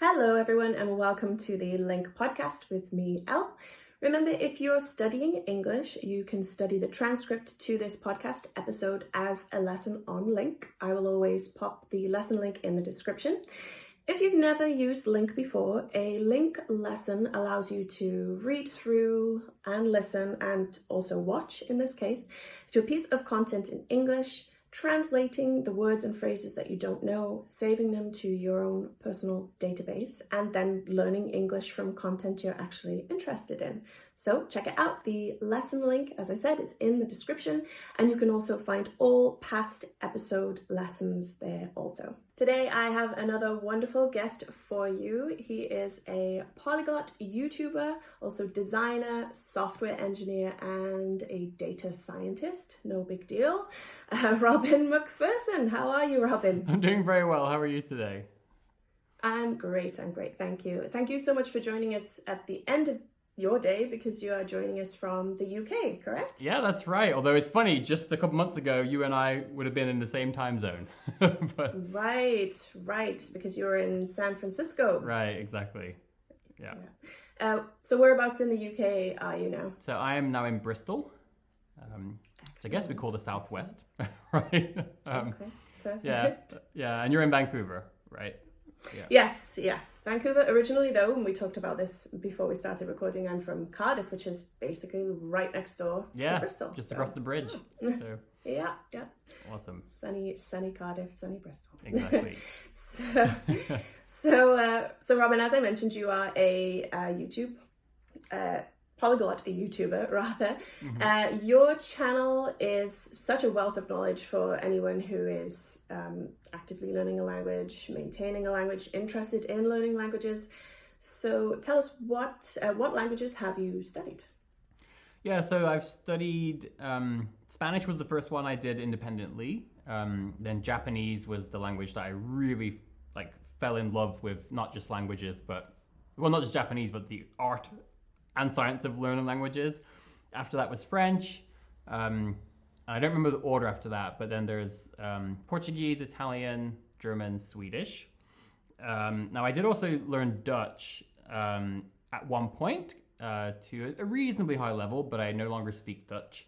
Hello, everyone, and welcome to the LingQ podcast with me, Elle. Remember, if you're studying English, you can study the transcript to this podcast episode as a lesson on LingQ. I will always pop the lesson link in the description. If you've never used LingQ before, a LingQ lesson allows you to read through and listen, and also watch, in this case, to a piece of content in English, translating the words and phrases that you don't know, saving them to your own personal database, and then learning English from content you're actually interested in. So check it out. The lesson link, as I said, is in the description, and you can also find all past episode lessons there also. Today I have another wonderful guest for you. He is a polyglot YouTuber, also designer, software engineer, and a data scientist. No big deal. Robin MacPherson. How are you, Robin? I'm doing very well. How are you today? I'm great. Thank you. Thank you so much for joining us at the end of your day, because you are joining us from the UK, correct? Yeah, that's right. Although it's funny, just a couple months ago, you and I would have been in the same time zone. But... Right, because you're in San Francisco. Right, exactly. Yeah. So whereabouts in the UK are you now? So I am now in Bristol. So I guess we call the Southwest, right? Okay, perfect. Yeah, and you're in Vancouver, right? Yeah. Yes. Vancouver originally, though, and we talked about this before we started recording, I'm from Cardiff, which is basically right next door to Bristol. Just across the bridge. So. Yeah. Awesome. Sunny Cardiff, sunny Bristol. Exactly. So Robin, as I mentioned, you are a polyglot, a YouTuber rather. Mm-hmm. Your channel is such a wealth of knowledge for anyone who is actively learning a language, maintaining a language, interested in learning languages. So tell us, what languages have you studied? Yeah, so I've studied, Spanish was the first one I did independently. Then Japanese was the language that I really fell in love with, not just languages, not just Japanese, but the art and science of learning languages. After that was French. I don't remember the order after that, but then there's Portuguese, Italian, German, Swedish. Now I did also learn Dutch at one point to a reasonably high level, but I no longer speak Dutch.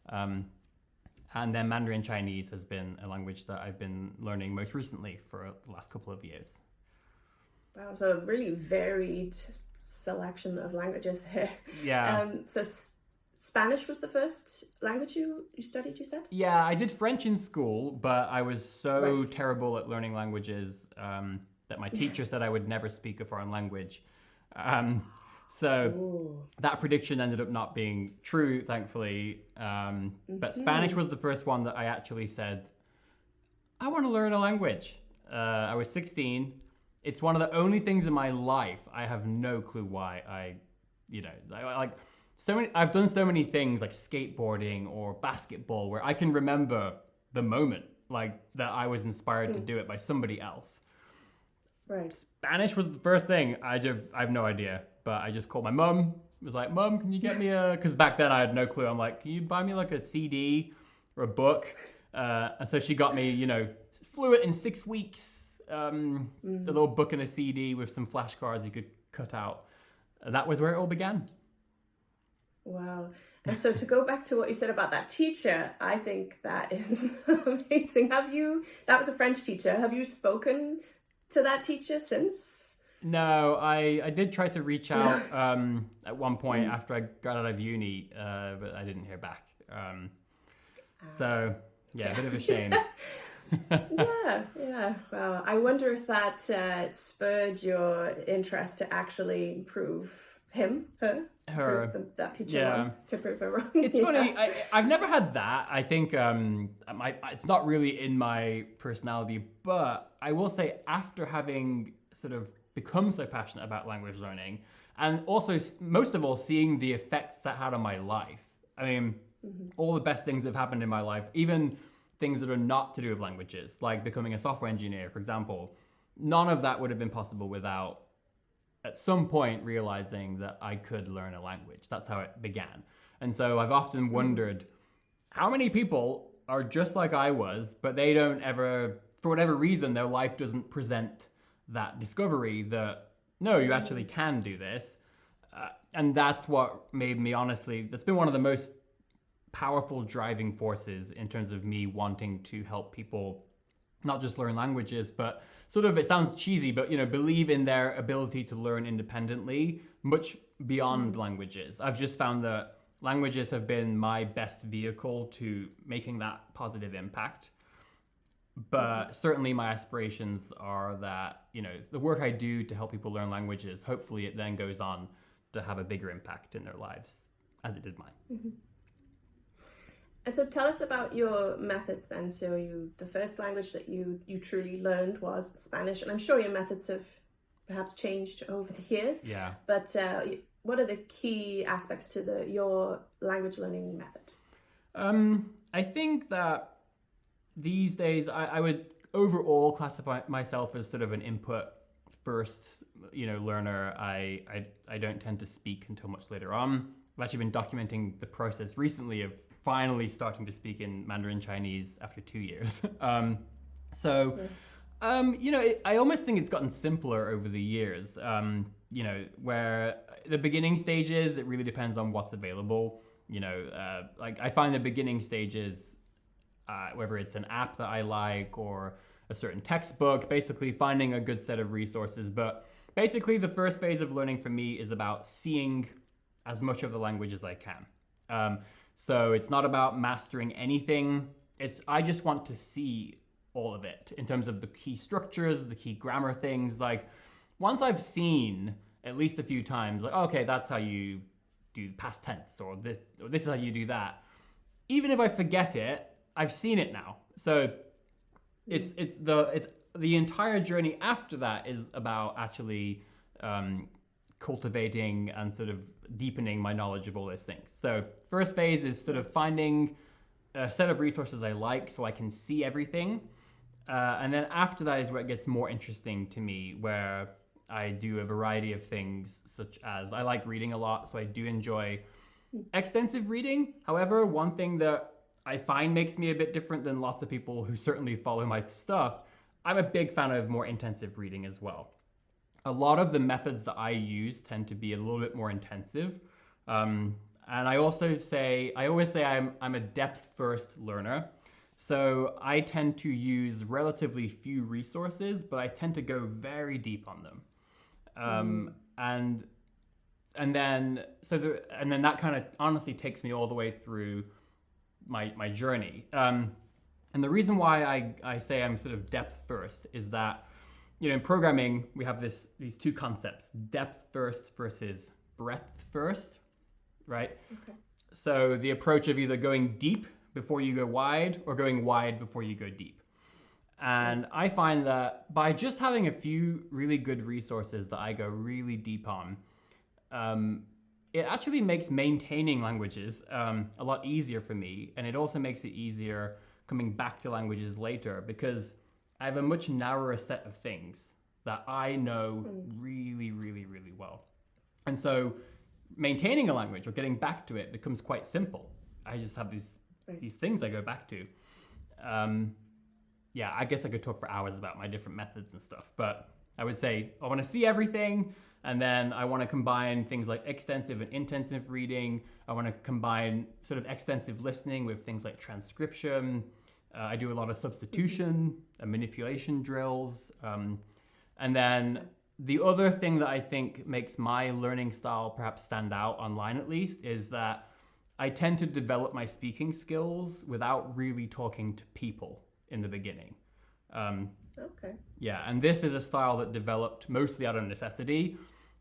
And then Mandarin Chinese has been a language that I've been learning most recently for the last couple of years. That was a really varied selection of languages there. Yeah. So Spanish was the first language you studied, you said? Yeah, I did French in school, but I was so terrible at learning languages that my teacher said I would never speak a foreign language. So that prediction ended up not being true, thankfully. But Spanish was the first one that I actually said, I want to learn a language. I was 16. It's one of the only things in my life, I have no clue why I've done so many things like skateboarding or basketball where I can remember the moment that I was inspired to do it by somebody else. Right. Spanish was the first thing. I have no idea, but I just called my mum. Was like, Mum, can you get me because back then I had no clue. I'm like, can you buy me a CD or a book? And so she got me, fluent in 6 weeks. A little book and a CD with some flashcards you could cut out. That was where it all began. Wow. And so to go back to what you said about that teacher, I think that is amazing. That was a French teacher. Have you spoken to that teacher since? No, I did try to reach out at one point after I got out of uni, but I didn't hear back. So, yeah, a bit of a shame. Yeah. Well, I wonder if that spurred your interest to actually improve her, that teacher wrong, to prove her wrong. It's funny. I've never had that. I think it's not really in my personality, but I will say after having sort of become so passionate about language learning, and also most of all seeing the effects that had on my life. I mean, all the best things that have happened in my life, even things that are not to do with languages, like becoming a software engineer, for example, none of that would have been possible without at some point realizing that I could learn a language. That's how it began. And so I've often wondered how many people are just like I was, but they don't ever, for whatever reason, their life doesn't present that discovery that, no, you actually can do this. And that's what made me, honestly, that's been one of the most powerful driving forces in terms of me wanting to help people not just learn languages, but sort of, it sounds cheesy, but, you know, believe in their ability to learn independently, much beyond languages. I've just found that languages have been my best vehicle to making that positive impact. But certainly my aspirations are that, you know, the work I do to help people learn languages, hopefully it then goes on to have a bigger impact in their lives, as it did mine. Mm-hmm. And so tell us about your methods then. So the first language that you truly learned was Spanish, and I'm sure your methods have perhaps changed over the years. Yeah. But what are the key aspects to your language learning method? I think that these days I would overall classify myself as sort of an input first, you know, learner. I don't tend to speak until much later on. I've actually been documenting the process recently of finally starting to speak in Mandarin Chinese after 2 years. You know, I almost think it's gotten simpler over the years. You know, where the beginning stages, it really depends on what's available. You know, like I find the beginning stages, whether it's an app that I like or a certain textbook, basically finding a good set of resources. But basically the first phase of learning for me is about seeing as much of the language as I can. So it's not about mastering anything. I just want to see all of it in terms of the key structures, the key grammar things. Like once I've seen at least a few times, like, okay, that's how you do past tense, or this is how you do that. Even if I forget it, I've seen it now. So it's the entire journey after that is about actually cultivating and sort of deepening my knowledge of all those things. So first phase is sort of finding a set of resources I like so I can see everything. And then after that is where it gets more interesting to me, where I do a variety of things, such as I like reading a lot, so I do enjoy extensive reading. However, one thing that I find makes me a bit different than lots of people who certainly follow my stuff, I'm a big fan of more intensive reading as well. A lot of the methods that I use tend to be a little bit more intensive. And I always say I'm a depth-first learner. So I tend to use relatively few resources, but I tend to go very deep on them. And then that kind of honestly takes me all the way through my journey. And the reason why I say I'm sort of depth first is that, you know, in programming, we have these two concepts, depth first versus breadth first, right? Okay. So the approach of either going deep before you go wide or going wide before you go deep. And I find that by just having a few really good resources that I go really deep on, it actually makes maintaining languages a lot easier for me. And it also makes it easier coming back to languages later, because I have a much narrower set of things that I know really, really, really well. And so maintaining a language or getting back to it becomes quite simple. I just have these things I go back to. Yeah, I guess I could talk for hours about my different methods and stuff, but I would say I want to see everything, and then I want to combine things like extensive and intensive reading. I want to combine sort of extensive listening with things like transcription. I do a lot of substitution and manipulation drills. And then the other thing that I think makes my learning style perhaps stand out online, at least, is that I tend to develop my speaking skills without really talking to people in the beginning. Okay. Yeah, and this is a style that developed mostly out of necessity,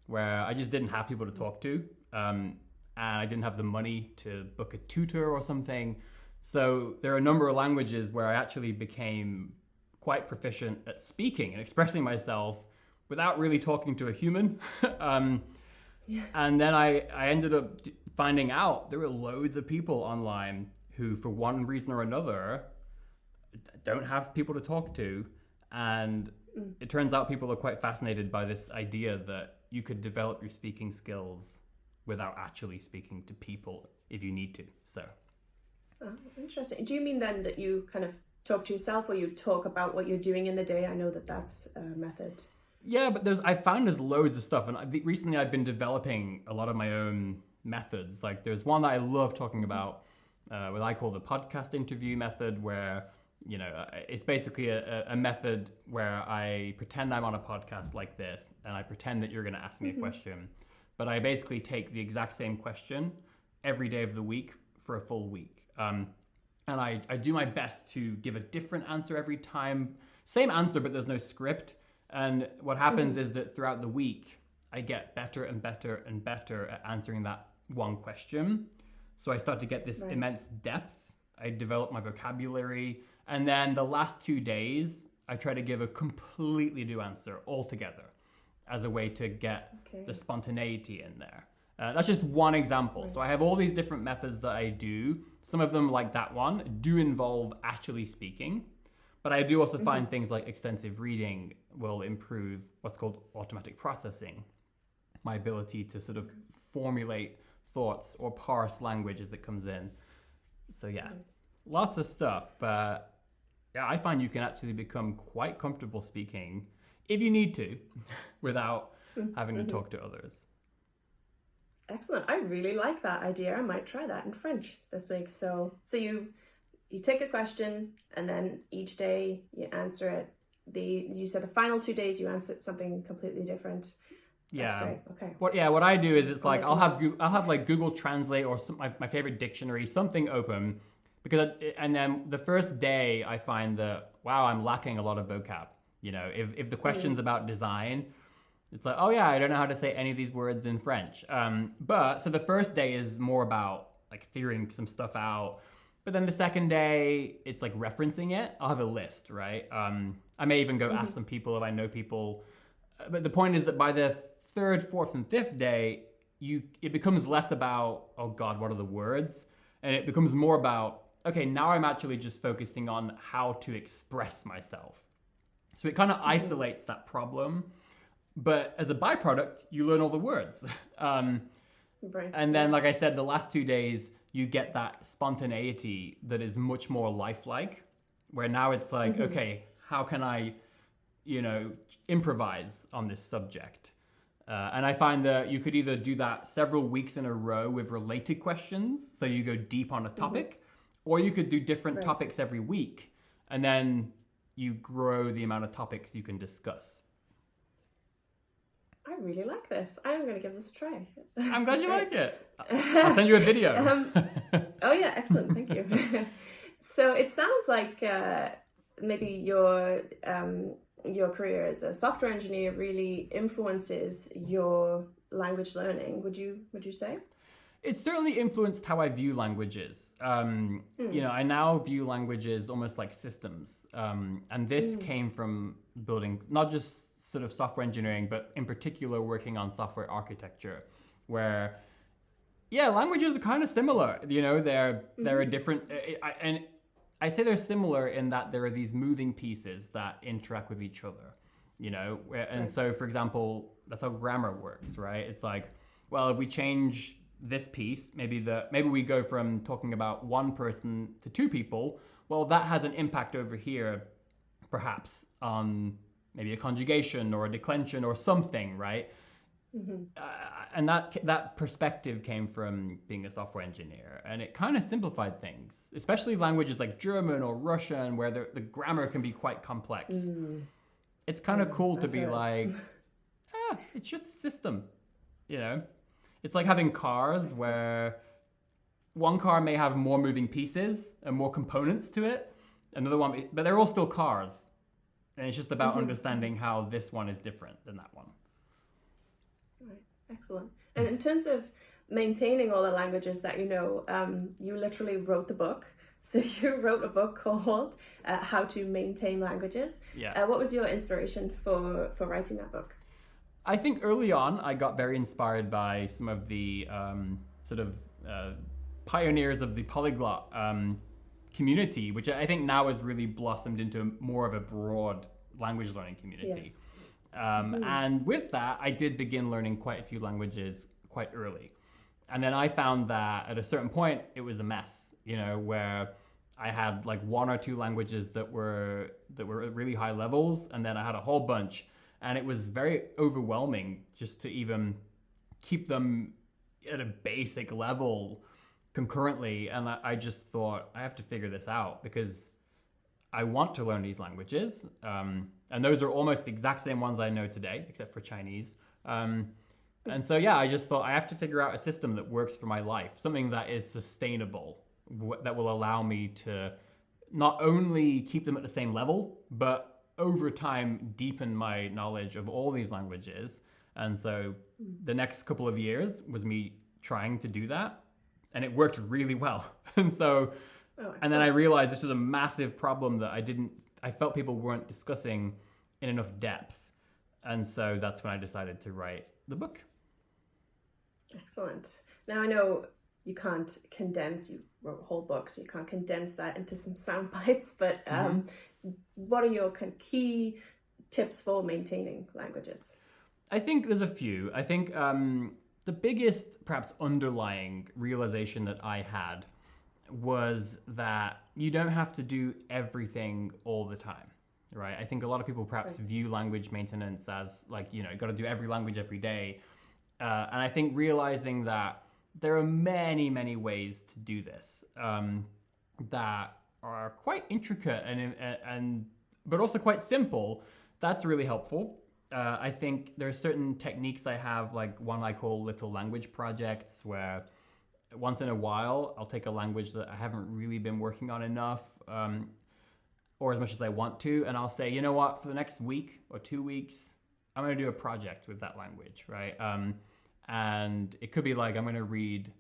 where I just didn't have people to talk to, and I didn't have the money to book a tutor or something. So there are a number of languages where I actually became quite proficient at speaking and expressing myself without really talking to a human. And then I ended up finding out there were loads of people online who, for one reason or another, don't have people to talk to. And it turns out people are quite fascinated by this idea that you could develop your speaking skills without actually speaking to people if you need to. So. Oh, interesting. Do you mean then that you kind of talk to yourself, or you talk about what you're doing in the day? I know that that's a method. Yeah, but I found there's loads of stuff, and recently I've been developing a lot of my own methods. Like there's one that I love talking about, what I call the podcast interview method, where it's basically a method where I pretend I'm on a podcast like this, and I pretend that you're going to ask me a question, but I basically take the exact same question every day of the week for a full week. And I do my best to give a different answer every time. Same answer, but there's no script. And what happens is that throughout the week, I get better and better and better at answering that one question. So I start to get this immense depth. I develop my vocabulary. And then the last 2 days, I try to give a completely new answer altogether as a way to get the spontaneity in there. That's just one example. So I have all these different methods that I do. Some of them, like that one, do involve actually speaking. But I do also find things like extensive reading will improve what's called automatic processing, my ability to sort of formulate thoughts or parse language as it comes in. So yeah, lots of stuff. But yeah, I find you can actually become quite comfortable speaking if you need to without having to talk to others. Excellent. I really like that idea. I might try that in French this week. So you take a question and then each day you answer it. You said the final 2 days you answer something completely different. That's great. Okay. What I do is it's like I'll have like Google Translate or my favorite dictionary, something open, and then the first day I find that I'm lacking a lot of vocab. If the question's about design, it's like, oh yeah, I don't know how to say any of these words in French. So the first day is more about like figuring some stuff out. But then the second day, it's like referencing it. I'll have a list, right? I may even go ask some people if I know people. But the point is that by the third, fourth, and fifth day, it becomes less about, oh God, what are the words? And it becomes more about, okay, now I'm actually just focusing on how to express myself. So it kind of isolates that problem. But as a byproduct, you learn all the words. And then, like I said, the last 2 days, you get that spontaneity that is much more lifelike, where now it's like, okay, how can I, improvise on this subject? And I find that you could either do that several weeks in a row with related questions, so you go deep on a topic, or you could do different topics every week, and then you grow the amount of topics you can discuss. I really like this. I'm going to give this a try. I'm glad you like it. I'll send you a video. Oh yeah, excellent. Thank you. So it sounds like maybe your career as a software engineer really influences your language learning. Would you say? It's certainly influenced how I view languages. I now view languages almost like systems. And this came from building not just sort of software engineering, but in particular working on software architecture, where, languages are kind of similar. They're a different, and I say they're similar in that there are these moving pieces that interact with each other, and so, for example, that's how grammar works, right? It's like, well, if we change this piece, maybe we go from talking about one person to two people, well, that has an impact over here, perhaps on maybe a conjugation or a declension or something, right? And that perspective came from being a software engineer, and it kind of simplified things, especially languages like German or Russian, where the grammar can be quite complex. It's kind of cool to be like, it's just a system, It's like having cars where one car may have more moving pieces and more components to it, another one, but they're all still cars. And it's just about understanding how this one is different than that one. Right. Excellent. And in terms of maintaining all the languages that you know, you literally wrote the book. So you wrote a book called How to Maintain Languages. Yeah. What was your inspiration for writing that book? I think early on, I got very inspired by some of the pioneers of the Polyglot community, which I think now has really blossomed into more of a broad language learning community. Yes. And with that, I did begin learning quite a few languages quite early. And then I found that at a certain point, it was a mess, where I had like one or two languages that were really high levels, and then I had a whole bunch. And it was very overwhelming just to even keep them at a basic level concurrently. And I just thought, I have to figure this out because I want to learn these languages. And those are almost the exact same ones I know today, except for Chinese. And so, yeah, I just thought I have to figure out a system that works for my life, something that is sustainable, that will allow me to not only keep them at the same level, but over time deepen my knowledge of all these languages. And so the next couple of years was me trying to do that, and it worked really well. And so, and then I realized this was a massive problem that I felt people weren't discussing in enough depth. And so that's when I decided to write the book. Excellent. Now I know you can't condense, you wrote a whole book, so you can't condense that into some sound bites, but what are your kind of key tips for maintaining languages? I think there's a few. I think the biggest, perhaps underlying realization that I had was that you don't have to do everything all the time, right? I think a lot of people perhaps view language maintenance as like, you got to do every language every day. And I think realizing that there are many, many ways to do this that are quite intricate and but also quite simple, that's really helpful. I think there are certain techniques I have, like one I call little language projects, where once in a while I'll take a language that I haven't really been working on enough or as much as I want to, and I'll say, you know what, for the next week or 2 weeks, I'm going to do a project with that language, right? And it could be like I'm going to read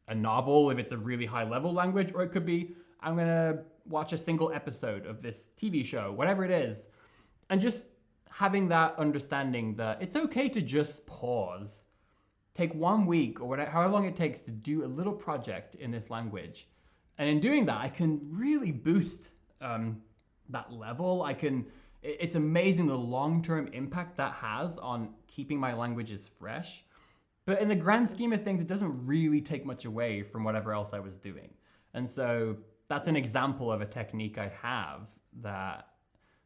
a novel if it's a really high level language, or it could be I'm going to watch a single episode of this TV show, whatever it is. And just having that understanding that it's okay to just pause, take 1 week or whatever, however long it takes to do a little project in this language. And in doing that, I can really boost that level. It's amazing the long-term impact that has on keeping my languages fresh. But in the grand scheme of things, it doesn't really take much away from whatever else I was doing. And so that's an example of a technique I have that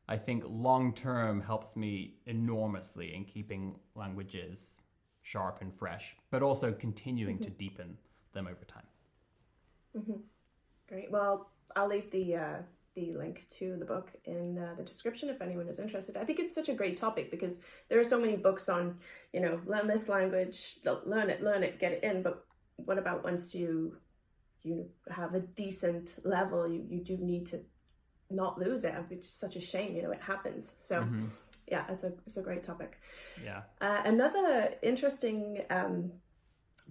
I think long-term helps me enormously in keeping languages sharp and fresh, but also continuing to deepen them over time. Great. Well, I'll leave the link to the book in the description if anyone is interested. I think it's such a great topic because there are so many books on, learn this language, learn it, get it in. But what about once you have a decent level, you do need to not lose it, which is such a shame, it happens. So yeah, it's a great topic. Yeah. Another interesting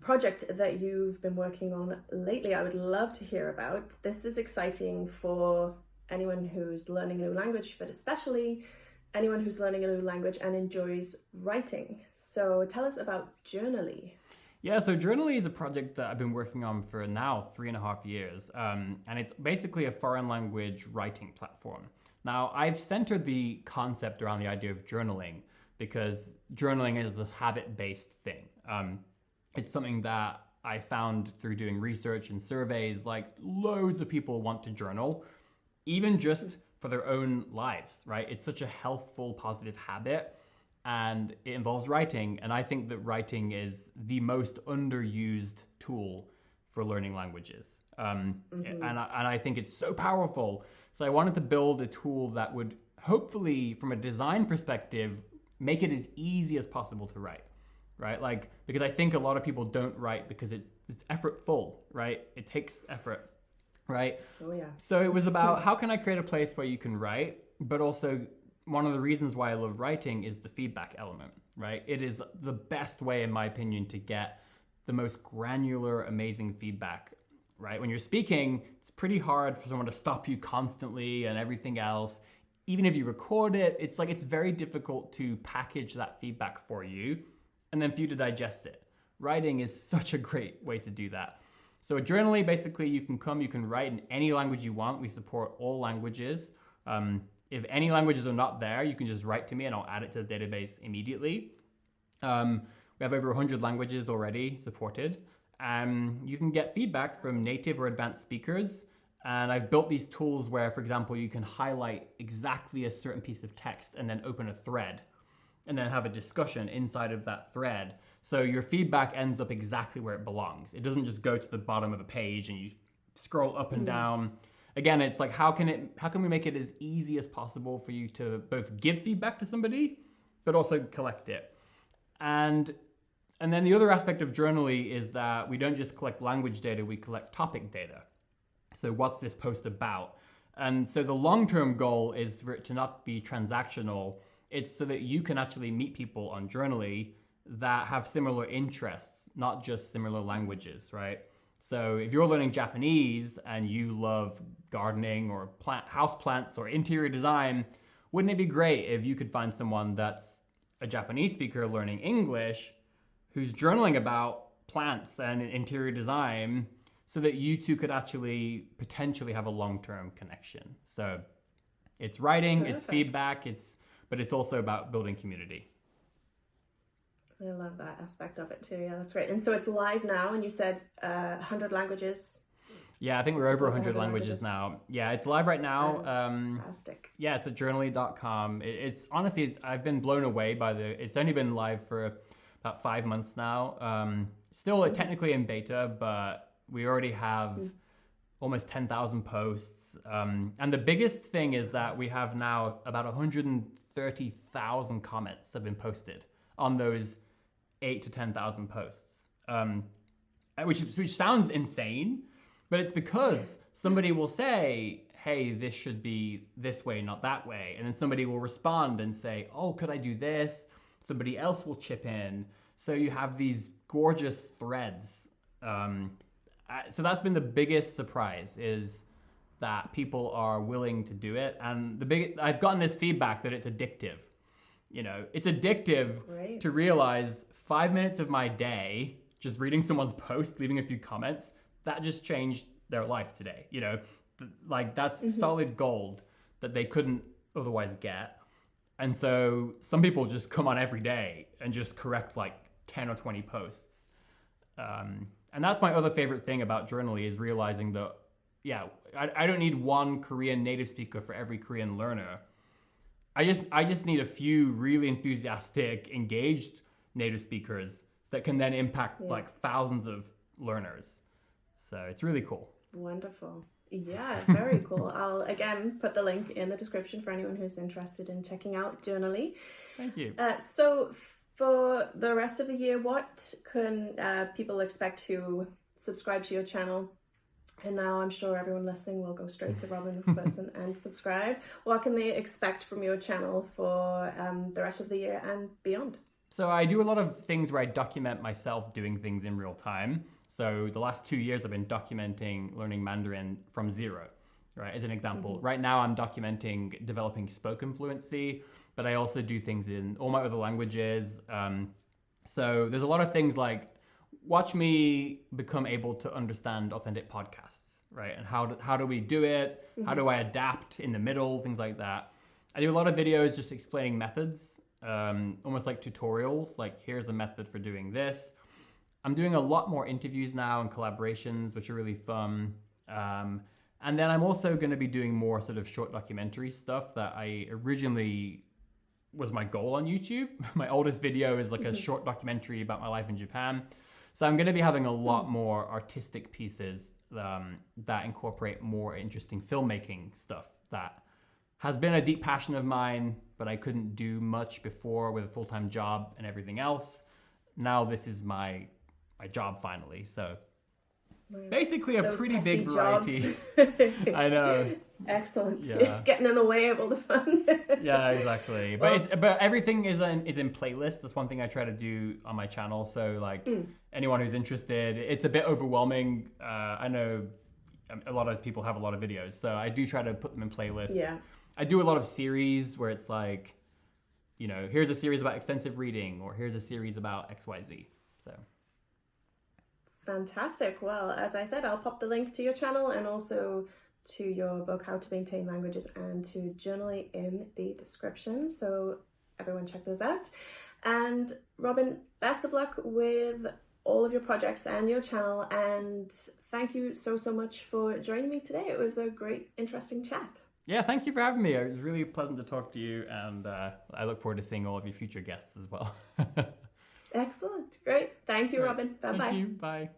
project that you've been working on lately, I would love to hear about. This is exciting for anyone who's learning a new language, but especially anyone who's learning a new language and enjoys writing. So tell us about Journaly. Yeah, so Journaly is a project that I've been working on for now 3.5 years. And it's basically a foreign language writing platform. Now, I've centered the concept around the idea of journaling because journaling is a habit-based thing. It's something that I found through doing research and surveys, like loads of people want to journal, even just for their own lives, right? It's such a healthful, positive habit, and it involves writing. And I think that writing is the most underused tool for learning languages. And I think it's so powerful. So I wanted to build a tool that would hopefully, from a design perspective, make it as easy as possible to write. Right? Like, because I think a lot of people don't write because it's effortful, right? It takes effort, right? Oh, yeah. So it was about how can I create a place where you can write, but also one of the reasons why I love writing is the feedback element, right? It is the best way, in my opinion, to get the most granular, amazing feedback, right? When you're speaking, it's pretty hard for someone to stop you constantly and everything else. Even if you record it, it's very difficult to package that feedback for you and then for you to digest it. Writing is such a great way to do that. So at Journaly, basically, you can write in any language you want. We support all languages. If any languages are not there, you can just write to me and I'll add it to the database immediately. We have over 100 languages already supported. You can get feedback from native or advanced speakers. And I've built these tools where, for example, you can highlight exactly a certain piece of text and then open a thread. and then have a discussion inside of that thread. So your feedback ends up exactly where it belongs. It doesn't just go to the bottom of a page and you scroll up and down. Again, it's like, how can we make it as easy as possible for you to both give feedback to somebody, but also collect it? And then the other aspect of Journaly is that we don't just collect language data, we collect topic data. So what's this post about? And so the long-term goal is for it to not be transactional. It's so that you can actually meet people on Journaly that have similar interests, not just similar languages, right? So if you're learning Japanese and you love gardening or house plants or interior design, wouldn't it be great if you could find someone that's a Japanese speaker learning English who's journaling about plants and interior design, so that you two could actually potentially have a long-term connection? So it's writing, It's feedback, but it's also about building community. I love that aspect of it too. Yeah, that's great. And so it's live now, and you said 100 languages. Yeah, I think we're over 100 languages now. Yeah, it's live right now. Fantastic. Yeah, it's at journaly.com. It's honestly, I've been blown away by it's only been live for about 5 months now. Still technically in beta, but we already have almost 10,000 posts. And the biggest thing is that we have now about 130,000 comments have been posted on those 8 to 10,000 posts, which sounds insane, but it's because somebody will say, hey, this should be this way, not that way. And then somebody will respond and say, oh, could I do this? Somebody else will chip in. So you have these gorgeous threads. So that's been the biggest surprise, is that people are willing to do it. And I've gotten this feedback that it's addictive. You know, it's addictive to realize 5 minutes of my day just reading someone's post, leaving a few comments, that just changed their life today. You know, like that's solid gold that they couldn't otherwise get. And so some people just come on every day and just correct like 10 or 20 posts. And that's my other favorite thing about Journaly, is realizing that, I don't need one Korean native speaker for every Korean learner. I just need a few really enthusiastic, engaged native speakers that can then impact like thousands of learners. So it's really cool. Wonderful. Yeah, very cool. I'll again put the link in the description for anyone who's interested in checking out Journaly. Thank you. So for the rest of the year, what can people expect to subscribe to your channel? And now I'm sure everyone listening will go straight to Robin MacPherson and subscribe. What can they expect from your channel for the rest of the year and beyond? So I do a lot of things where I document myself doing things in real time. So the last 2 years I've been documenting learning Mandarin from zero, right? As an example, right now I'm documenting developing spoken fluency, but I also do things in all my other languages. So there's a lot of things like, watch me become able to understand authentic podcasts, right? And how do we do it? How do I adapt in the middle? Things like that. I do a lot of videos just explaining methods, almost like tutorials, like here's a method for doing this. I'm doing a lot more interviews now and collaborations, which are really fun. And then I'm also going to be doing more sort of short documentary stuff that I originally was my goal on YouTube. My oldest video is like a short documentary about my life in Japan. So I'm going to be having a lot more artistic pieces that incorporate more interesting filmmaking stuff that has been a deep passion of mine, but I couldn't do much before with a full-time job and everything else. Now this is my job finally. So basically a pretty big variety. I know. Excellent. Yeah. Getting in the way of all the fun. Yeah, exactly. But everything is in playlists. That's one thing I try to do on my channel. So like anyone who's interested, it's a bit overwhelming. I know a lot of people have a lot of videos, so I do try to put them in playlists. Yeah. I do a lot of series where it's like, you know, here's a series about extensive reading, or here's a series about XYZ. So. Fantastic. Well, as I said, I'll pop the link to your channel and also to your book, How to Maintain Languages, and to Journaly in the description. So everyone check those out. And Robin, best of luck with all of your projects and your channel. And thank you so much for joining me today. It was a great, interesting chat. Yeah, thank you for having me. It was really pleasant to talk to you, and I look forward to seeing all of your future guests as well. Excellent. Great. Thank you, Robin. Bye-bye. Thank you. Bye.